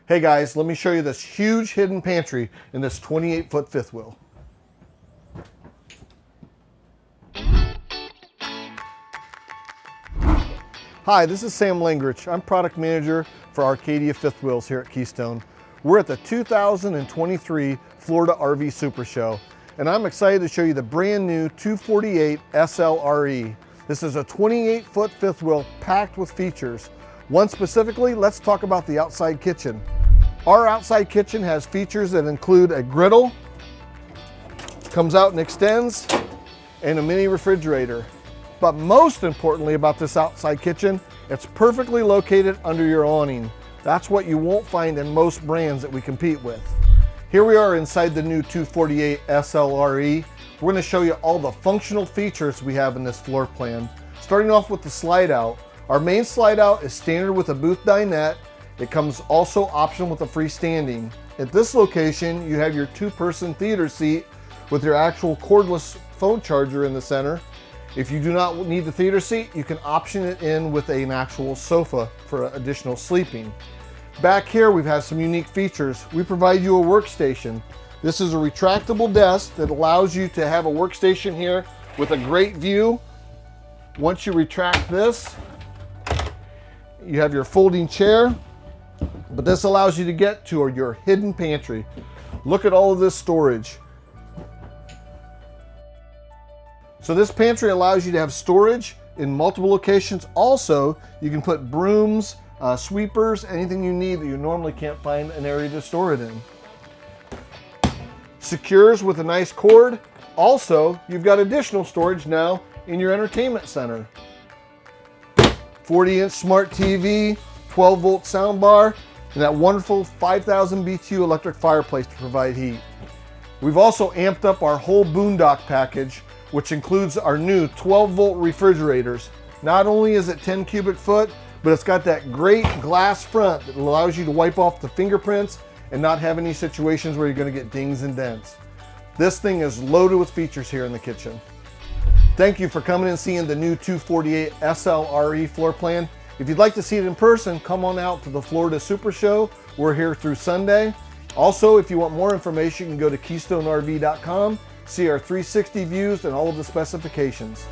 Hey guys, let me show you this huge hidden pantry in this 28-foot fifth wheel. Hi, this is Sam Langrich. I'm product manager for Arcadia fifth wheels here at Keystone. We're at the 2023 Florida RV Super Show, and I'm excited to show you the brand new 248 SLRE. This is a 28-foot fifth wheel packed with features. One specifically, let's talk about the outside kitchen. Our outside kitchen has features that include a griddle, comes out and extends, and a mini refrigerator. But most importantly about this outside kitchen, it's perfectly located under your awning. That's what you won't find in most brands that we compete with. Here we are inside the new 248 SLRE. We're going to show you all the functional features we have in this floor plan. Starting off with the slide out. Our main slide out is standard with a booth dinette. It comes also optional with a freestanding. At this location, you have your two-person theater seat with your actual cordless phone charger in the center. If you do not need the theater seat, you can option it in with an actual sofa for additional sleeping. Back here, we've had some unique features. We provide you a workstation. This is a retractable desk that allows you to have a workstation here with a great view. Once you retract this, you have your folding chair. But this allows you to get to your hidden pantry. Look at all of this storage. So this pantry allows you to have storage in multiple locations. Also, you can put brooms, sweepers, anything you need that you normally can't find an area to store it in. Secures with a nice cord. Also, you've got additional storage now in your entertainment center. 40-inch smart TV, 12-volt soundbar, and that wonderful 5,000 BTU electric fireplace to provide heat. We've also amped up our whole boondock package, which includes our new 12-volt refrigerators. Not only is it 10 cubic foot, but it's got that great glass front that allows you to wipe off the fingerprints and not have any situations where you're going to get dings and dents. This thing is loaded with features here in the kitchen. Thank you for coming and seeing the new 248 SLRE floor plan. If you'd like to see it in person, come on out to the Florida Super Show. We're here through Sunday. Also, if you want more information, you can go to KeystoneRV.com, see our 360 views and all of the specifications.